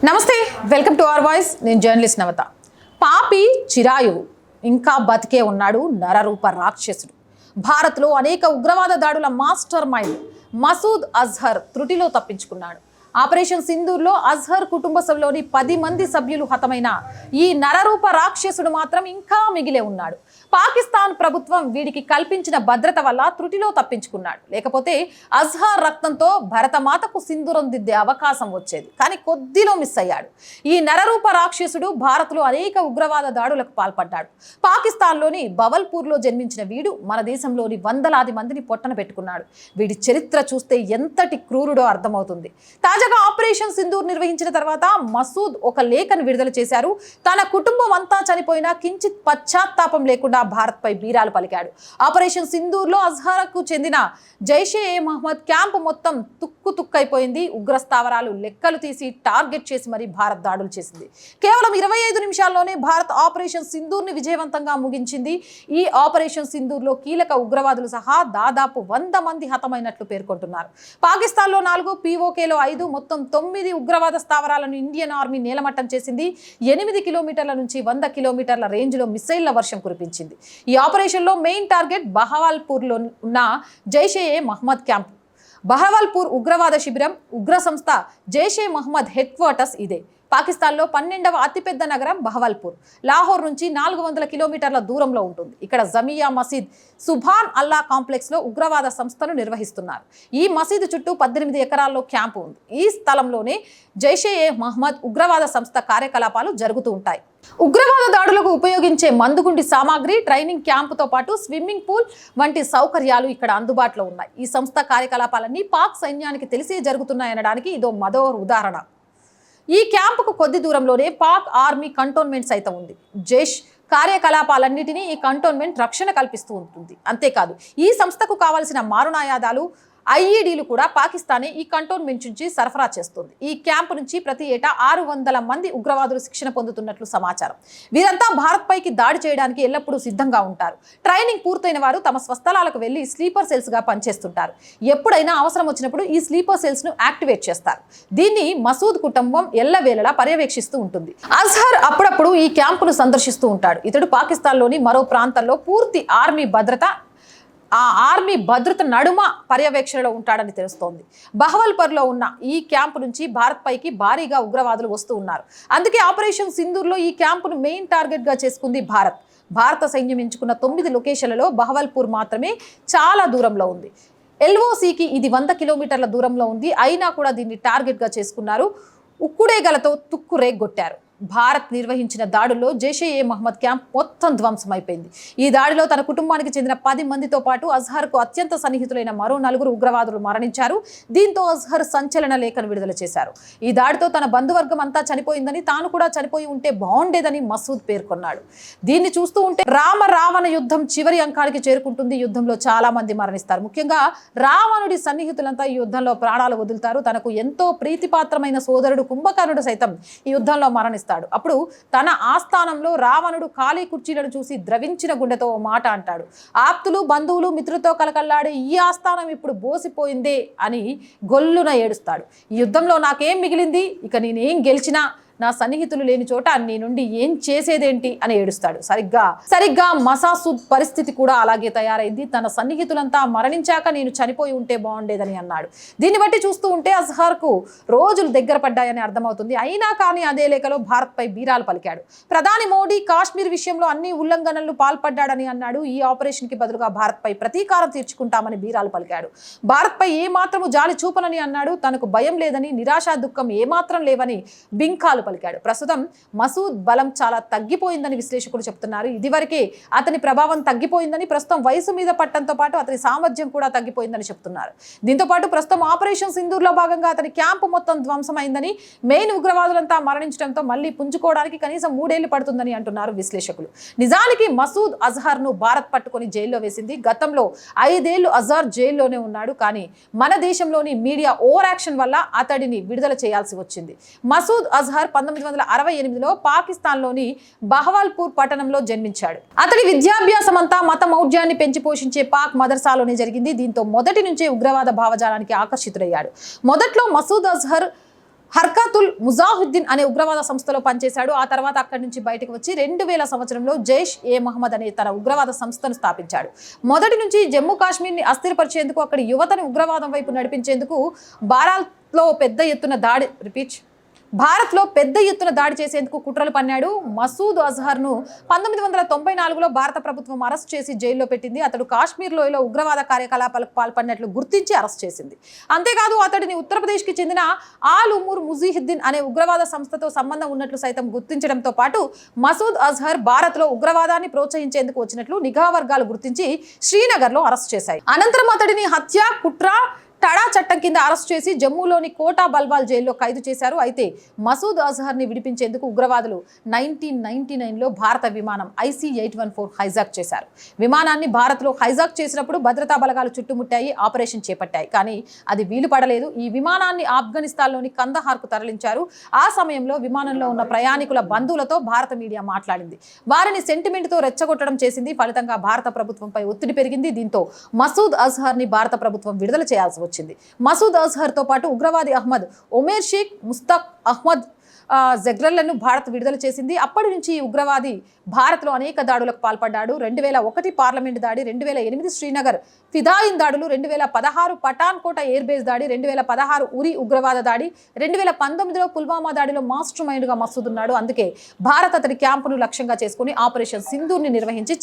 నమస్తే, welcome to our voice. నేను journalist నవత. పాపి చిరాయువు ఇంకా బతికే ఉన్నాడు, నరరూప రాక్షసుడు. భారత్లో అనేక ఉగ్రవాద దాడుల మాస్టర్ మైండ్ మసూద్ అజహర్ త్రుటిలో తప్పించుకున్నాడు. ఆపరేషన్ సింధూర్లో అజహర్ కుటుంబ సభ్యులోని 10 మంది సభ్యులు హతమైన ఈ నరరూప రాక్షసుడు మాత్రం ఇంకా మిగిలే ఉన్నాడు. పాకిస్తాన్ ప్రభుత్వం వీడికి కల్పించిన భద్రత వల్ల త్రుటిలో తప్పించుకున్నాడు. లేకపోతే అజహర్ రక్తంతో భరతమాతకు సింధూరం దిద్దే అవకాశం వచ్చేది, కానీ కొద్దిలో మిస్ అయ్యాడు. ఈ నరరూప రాక్షసుడు భారత్లో అనేక ఉగ్రవాద దాడులకు పాల్పడ్డాడు. పాకిస్తాన్లోని బవల్పూర్లో జన్మించిన వీడు మన దేశంలోని వందలాది మందిని పొట్టన పెట్టుకున్నాడు. వీడి చరిత్ర చూస్తే ఎంతటి క్రూరుడో అర్థమవుతుంది. తాజాగా ఆపరేషన్ సింధూర్ నిర్వహించిన తర్వాత మసూద్ ఒక లేఖను విడుదల చేశారు. తన కుటుంబం అంతా పోయినా కించిత్ పశ్చాత్తాపం లేకుండా భారత్పై బీరాలు పలికాడు. ఆపరేషన్ సింధూర్లో అజహర్కు చెందిన జైషే ఏ మహమ్మద్ క్యాంపు మొత్తం తుక్కైపోయింది. ఉగ్ర స్థావరాలు లెక్కలు తీసి టార్గెట్ చేసి మరీ భారత్ దాడులు చేసింది. కేవలం 25 నిమిషాల్లోనే భారత్ ఆపరేషన్ సింధూర్ని విజయవంతంగా ముగించింది. ఈ ఆపరేషన్ సింధూర్లో కీలక ఉగ్రవాదులు సహా దాదాపు 100 మంది హతమైనట్లు పేర్కొంటున్నారు. పాకిస్తాన్లో 4, పీఓకేలో 5, మొత్తం 9 ఉగ్రవాద స్థావరాలను ఇండియన్ ఆర్మీ నేలమట్టం చేసింది. 8 కిలోమీటర్ల నుంచి 100 కిలోమీటర్ల రేంజ్లో మిసైళ్ల వర్షం కురిపించింది. ఈ ఆపరేషన్లో మెయిన్ టార్గెట్ బహవాల్పూర్లో ఉన్న జైషే ఏ మహమ్మద్ క్యాంప్. బహవాల్పూర్ ఉగ్రవాద శిబిరం, ఉగ్ర సంస్థ జైషే మహమ్మద్ హెడ్ క్వార్టర్స్ ఇదే. పాకిస్తాన్లో 12వ అతిపెద్ద నగరం బహవాల్పూర్. లాహోర్ నుంచి 400 కిలోమీటర్ల దూరంలో ఉంటుంది. ఇక్కడ జమియా మసీద్ సుభాన్ అల్లా కాంప్లెక్స్లో ఉగ్రవాద సంస్థను నిర్వహిస్తున్నారు. ఈ మసీదు చుట్టూ 18 ఎకరాల్లో క్యాంపు ఉంది. ఈ స్థలంలోనే జైషే ఏ మహమ్మద్ ఉగ్రవాద సంస్థ కార్యకలాపాలు జరుగుతూ ఉంటాయి. ఉగ్రవాద దాడులకు ఉపయోగించే మందుగుండి సామాగ్రి, ట్రైనింగ్ క్యాంపుతో పాటు స్విమ్మింగ్ పూల్ వంటి సౌకర్యాలు ఇక్కడ అందుబాటులో ఉన్నాయి. ఈ సంస్థ కార్యకలాపాలన్నీ పాక్ సైన్యానికి తెలిసే జరుగుతున్నాయనడానికి ఇదో మరో ఉదాహరణ. ఈ క్యాంపుకు కొద్ది దూరంలోనే పాక్ ఆర్మీ కంటోన్మెంట్ సైతం ఉంది. జైష్ కార్యకలాపాలన్నిటినీ ఈ కంటోన్మెంట్ రక్షణ కల్పిస్తూ ఉంటుంది. అంతేకాదు, ఈ సంస్థకు కావలసిన మారణాయుధాలు, ఐఈడీలు కూడా పాకిస్తానే ఈ కంటోన్మెంట్ నుంచి సరఫరా చేస్తుంది. ఈ క్యాంపు నుంచి ప్రతి ఏటా 600 మంది ఉగ్రవాదులు శిక్షణ పొందుతున్నట్లు సమాచారం. వీరంతా భారత్ పైకి దాడి చేయడానికి ఎల్లప్పుడూ సిద్ధంగా ఉంటారు. ట్రైనింగ్ పూర్తయిన వారు తమ స్వస్థలాలకు వెళ్లి స్లీపర్ సెల్స్ గా పనిచేస్తుంటారు. ఎప్పుడైనా అవసరం వచ్చినప్పుడు ఈ స్లీపర్ సెల్స్ ను యాక్టివేట్ చేస్తారు. దీన్ని మసూద్ కుటుంబం ఎల్లవేళలా పర్యవేక్షిస్తూ ఉంటుంది. అజహర్ అప్పుడప్పుడు ఈ క్యాంపును సందర్శిస్తూ ఉంటాడు. ఇతడు పాకిస్తాన్లోని మరో ప్రాంతంలో పూర్తి ఆర్మీ భద్రత నడుమ పర్యవేక్షణలో ఉంటాడని తెలుస్తోంది. బహవల్పూర్లో ఉన్న ఈ క్యాంపు నుంచి భారత్ పైకి భారీగా ఉగ్రవాదులు వస్తూ ఉన్నారు. అందుకే ఆపరేషన్ సింధూర్లో ఈ క్యాంపును మెయిన్ టార్గెట్ గా చేసుకుంది భారత సైన్యం ఎంచుకున్న 9 లొకేషన్లలో బహవల్పూర్ మాత్రమే చాలా దూరంలో ఉంది. ఎల్ఓసికి ఇది 100 కిలోమీటర్ల దూరంలో ఉంది. అయినా కూడా దీన్ని టార్గెట్ గా చేసుకున్నారు. ఉక్కుడేగలతో తుక్కు రేగొట్టారు. భారత్ నిర్వహించిన దాడుల్లో జైషే ఏ మహమ్మద్ క్యాంప్ మొత్తం ధ్వంసమైపోయింది. ఈ దాడిలో తన కుటుంబానికి చెందిన 10 మందితో పాటు అజహర్కు అత్యంత సన్నిహితులైన మరో 4 ఉగ్రవాదులు మరణించారు. దీంతో అజహర్ సంచలన లేఖను విడుదల చేశారు. ఈ దాడితో తన బంధువర్గం అంతా చనిపోయిందని, తాను కూడా చనిపోయి ఉంటే బాగుండేదని మసూద్ పేర్కొన్నాడు. దీన్ని చూస్తూ ఉంటే రావణ యుద్ధం చివరి అంకానికి చేరుకుంటుంది. యుద్ధంలో చాలా మంది మరణిస్తారు. ముఖ్యంగా రావణుడి సన్నిహితులంతా ఈ యుద్ధంలో ప్రాణాలు వదులుతారు. తనకు ఎంతో ప్రీతిపాత్రమైన సోదరుడు కుంభకర్ణుడు సైతం ఈ యుద్ధంలో మరణిస్తాడు. అప్పుడు తన ఆస్థానంలో రావణుడు ఖాళీ కుర్చీలను చూసి ద్రవించిన గుండెతో ఓ మాట అంటాడు. ఆప్తులు, బంధువులు, మిత్రులతో కలకల్లాడే ఈ ఆస్థానం ఇప్పుడు బోసిపోయిందే అని గొల్లున ఏడుస్తాడు. ఈ యుద్ధంలో నాకేం మిగిలింది? ఇక నేనేం గెలిచినా నా సన్నిహితులు లేని చోట నీ నుండి ఏం చేసేదేంటి అని ఏడుస్తాడు. సరిగ్గా మసూద్ పరిస్థితి కూడా అలాగే తయారైంది. తన సన్నిహితులంతా మరణించాక నేను చనిపోయి ఉంటే బాగుండేదని అన్నాడు. దీన్ని బట్టి చూస్తూ ఉంటే అజహర్కు రోజులు దగ్గర పడ్డాయని అర్థమవుతుంది. అయినా కానీ అదే లేఖలో భారత్పై బీరాలు పలికాడు. ప్రధాని మోడీ కాశ్మీర్ విషయంలో అన్ని ఉల్లంఘనలు పాల్పడ్డాడని అన్నాడు. ఈ ఆపరేషన్ కి బదులుగా భారత్పై ప్రతీకారం తీర్చుకుంటామని బీరాలు పలికాడు. భారత్పై ఏమాత్రము జాలి చూపనని అన్నాడు. తనకు భయం లేదని, నిరాశ దుఃఖం ఏమాత్రం లేవని బింకాలు పలికాడు. ప్రస్తుతం మసూద్ బలం చాలా తగ్గిపోయిందని విశ్లేషకులు చెప్తున్నారు. ఇదివరకే అతని ప్రభావం తగ్గిపోయిందని, ప్రస్తుతం వయసు మీద పట్టడంతో పాటు అతని సామర్థ్యం కూడా తగ్గిపోయిందని చెప్తున్నారు. దీంతో పాటు ప్రస్తుతం ఆపరేషన్ సింధూర్లో భాగంగా అతని క్యాంపు మొత్తం ధ్వంసమైందని, మెయిన్ ఉగ్రవాదులంతా మరణించడంతో మళ్ళీ పుంజుకోవడానికి కనీసం 3 ఏళ్లు పడుతుందని అంటున్నారు విశ్లేషకులు. నిజానికి మసూద్ అజహర్ ను భారత్ పట్టుకొని జైల్లో వేసింది. గతంలో 5 ఏళ్లు అజహర్ జైల్లోనే ఉన్నాడు. కానీ మన దేశంలోని మీడియా ఓవర్ యాక్షన్ వల్ల అతడిని విడుదల చేయాల్సి వచ్చింది. మసూద్ అజహర్ 1968లో పాకిస్తాన్లోని బహవాల్పూర్ పట్టణంలో జన్మించాడు. అతడి విద్యాభ్యాసం అంతా మత మౌఢ్యాన్ని పెంచి పోషించే పాక్ మదర్సాలోనే జరిగింది. దీంతో మొదటి నుంచే ఉగ్రవాద భావజాలానికి ఆకర్షితుడయ్యాడు. మొదట్లో మసూద్ అజహర్ హర్కతుల్ ముజాహిద్దీన్ అనే ఉగ్రవాద సంస్థలో పనిచేశాడు. ఆ తర్వాత అక్కడి నుంచి బయటకు వచ్చి 2000 సంవత్సరంలో జైష్ ఏ మహమ్మద్ అనే తన ఉగ్రవాద సంస్థను స్థాపించాడు. మొదటి నుంచి జమ్మూ కాశ్మీర్ని అస్థిరపరిచేందుకు, అక్కడి యువతని ఉగ్రవాదం వైపు నడిపించేందుకు భారత్లో పెద్ద ఎత్తున దాడి చేసేందుకు కుట్రలు పన్నాడు. మసూద్ అజహర్ను 1994లో భారత ప్రభుత్వం అరెస్ట్ చేసి జైల్లో పెట్టింది. అతడు కాశ్మీర్ లోయలో ఉగ్రవాద కార్యకలాపాలకు పాల్పడినట్లు గుర్తించి అరెస్ట్ చేసింది. అంతేకాదు అతడిని ఉత్తరప్రదేశ్కి చెందిన ఆల్ ఉమూర్ ముజాహిద్దీన్ అనే ఉగ్రవాద సంస్థతో సంబంధం ఉన్నట్లు సైతం గుర్తించడంతో పాటు మసూద్ అజహర్ భారత్లో ఉగ్రవాదాన్ని ప్రోత్సహించేందుకు వచ్చినట్లు నిఘా వర్గాలు గుర్తించి శ్రీనగర్లో అరెస్ట్ చేశాయి. అనంతరం అతడిని హత్య, కుట్ర, టడా చట్టం కింద అరెస్ట్ చేసి జమ్మూలోని కోటా బల్వాల్ జైల్లో ఖైదు చేశారు. అయితే మసూద్ అజహర్ని విడిపించేందుకు ఉగ్రవాదులు 1999లో భారత విమానం IC-814 హైజాక్ చేశారు. విమానాన్ని భారత్లో హైజాక్ చేసినప్పుడు భద్రతా బలగాలు చుట్టుముట్టాయి, ఆపరేషన్ చేపట్టాయి. కానీ అది వీలు పడలేదు. ఈ విమానాన్ని ఆఫ్ఘనిస్తాన్లోని కందహార్కు తరలించారు. ఆ సమయంలో విమానంలో ఉన్న ప్రయాణికుల బంధువులతో భారత మీడియా మాట్లాడింది. వారిని సెంటిమెంట్తో రెచ్చగొట్టడం చేసింది. ఫలితంగా భారత ప్రభుత్వంపై ఒత్తిడి పెరిగింది. దీంతో మసూద్ అజహర్ని భారత ప్రభుత్వం విడుదల చేయాల్సి వచ్చింది. మసూద్ అజహర్తో పాటు ఉగ్రవాది అహ్మద్ ఒమేర్ షేక్, ముస్తక్ అహ్మద్ జగ్రల్లను భారత్ విడుదల చేసింది. అప్పటి నుంచి ఈ ఉగ్రవాది భారత్లో అనేక దాడులకు పాల్పడ్డాడు. 2001 పార్లమెంట్ దాడి, 2008 శ్రీనగర్ ఫిదాయిన్ దాడులు, 2016 పఠాన్కోట ఎయిర్ బేస్ దాడి, 2016 ఉరి ఉగ్రవాద దాడి, 2019లో పుల్వామా దాడిలో మాస్టర్ మైండ్గా మసూద్ ఉన్నాడు. అందుకే భారత్ అతడి క్యాంపును లక్ష్యంగా చేసుకుని ఆపరేషన్ సింధూర్ని నిర్వహించి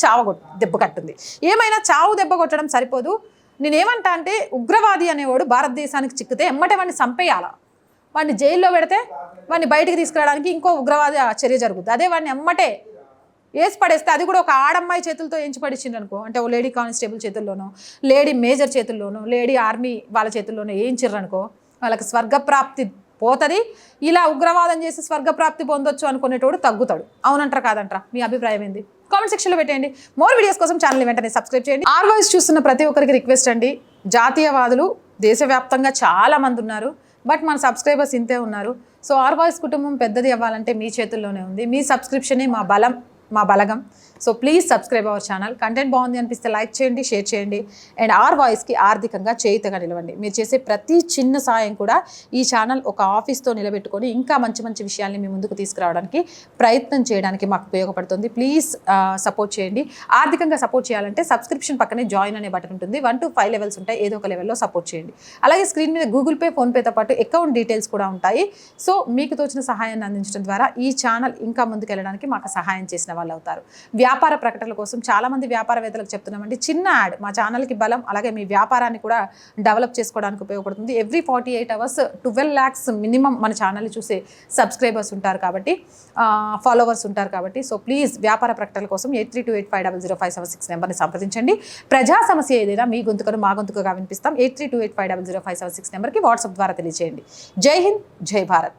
దెబ్బ కట్టింది. ఏమైనా చావు దెబ్బ కొట్టడం సరిపోదు. నేనేమంటా అంటే ఉగ్రవాది అనేవాడు భారతదేశానికి చిక్కితే ఎమ్మటే వాడిని చంపేయాల. వాడిని జైల్లో పెడితే వాడిని బయటికి తీసుకురావడానికి ఇంకో ఉగ్రవాద చర్య జరుగుతుంది. అదే వాడిని ఎమ్మటే వేసి పడేస్తే, అది కూడా ఒక ఆడమ్మాయి చేతులతో ఎంచి పడేసింది అనుకో, అంటే ఓ లేడీ కానిస్టేబుల్ చేతుల్లోనో, లేడీ మేజర్ చేతుల్లోనో, లేడీ ఆర్మీ వాళ్ళ చేతుల్లోనో వేయించిర్రనుకో వాళ్ళకి స్వర్గప్రాప్తి పోతుంది. ఇలా ఉగ్రవాదం చేసి స్వర్గప్రాప్తి పొందొచ్చు అనుకునేటోడు తగ్గుతాడు. అవునంటారా కాదంటారా? మీ అభిప్రాయం ఏంది? కామెంట్ సెక్షన్లో పెట్టండి. మోర్ వీడియోస్ కోసం ఛానల్ వెంటనే సబ్స్క్రైబ్ చేయండి. ఆర్ వాయిస్ చూస్తున్న ప్రతి ఒక్కరికి రిక్వెస్ట్ అండి, జాతీయవాదులు దేశవ్యాప్తంగా చాలా మంది ఉన్నారు, బట్ మన సబ్స్క్రైబర్స్ ఇంతే ఉన్నారు. సో ఆర్ వాయిస్ కుటుంబం పెద్దది అవ్వాలంటే మీ చేతుల్లోనే ఉంది. మీ సబ్స్క్రిప్షనే మా బలగం. So please subscribe our channel. Content బాగుంది అనిపిస్తే లైక్ చేయండి, షేర్ చేయండి. అండ్ ఆర్ వాయిస్కి ఆర్థికంగా చేయుతగా నిలవండి. మీరు చేసే ప్రతి చిన్న సాయం కూడా ఈ ఛానల్ ఒక ఆఫీస్తో నిలబెట్టుకొని ఇంకా మంచి మంచి విషయాల్ని మీ ముందుకు తీసుకురావడానికి ప్రయత్నం చేయడానికి మాకు ఉపయోగపడుతుంది. ప్లీజ్ సపోర్ట్ చేయండి. ఆర్థికంగా సపోర్ట్ చేయాలంటే సబ్స్క్రిప్షన్ పక్కనే జాయిన్ అనే బటన్ ఉంటుంది. 1 to 5 లెవెల్స్ ఉంటాయి. ఏదో ఒక లెవెల్లో సపోర్ట్ చేయండి. అలాగే స్క్రీన్ మీద గూగుల్ పే, ఫోన్పేతో పాటు అకౌంట్ డీటెయిల్స్ కూడా ఉంటాయి. సో మీకు తోచిన సహాయాన్ని అందించడం ద్వారా ఈ ఛానల్ ఇంకా ముందుకెళ్ళడానికి మాకు సహాయం చేసిన వాళ్ళు అవుతారు. వ్యాపార ప్రకటనల కోసం చాలామంది వ్యాపారవేత్తలకు చెప్తున్నామండి, చిన్న యాడ్ మా ఛానల్కి బలం, అలాగే మీ వ్యాపారాన్ని కూడా డెవలప్ చేసుకోవడానికి ఉపయోగపడుతుంది. ఎవ్రీ 48 hours 12 lakhs మినిమం మన ఛానల్ని చూసే సబ్స్క్రైబర్స్ ఉంటారు కాబట్టి, ఫాలోవర్స్ ఉంటారు కాబట్టి. సో ప్లీజ్ వ్యాపార ప్రకటనల కోసం 8328500576 నెంబర్ని సంప్రదించండి. ప్రజా సమస్య ఏదైనా మీ గొంతుకను మా గొంతుకగా వినిపిస్తాం. 8328500576 నెంబర్కి వాట్సాప్ ద్వారా తెలియజేయండి. జై హింద్, జై భారత్.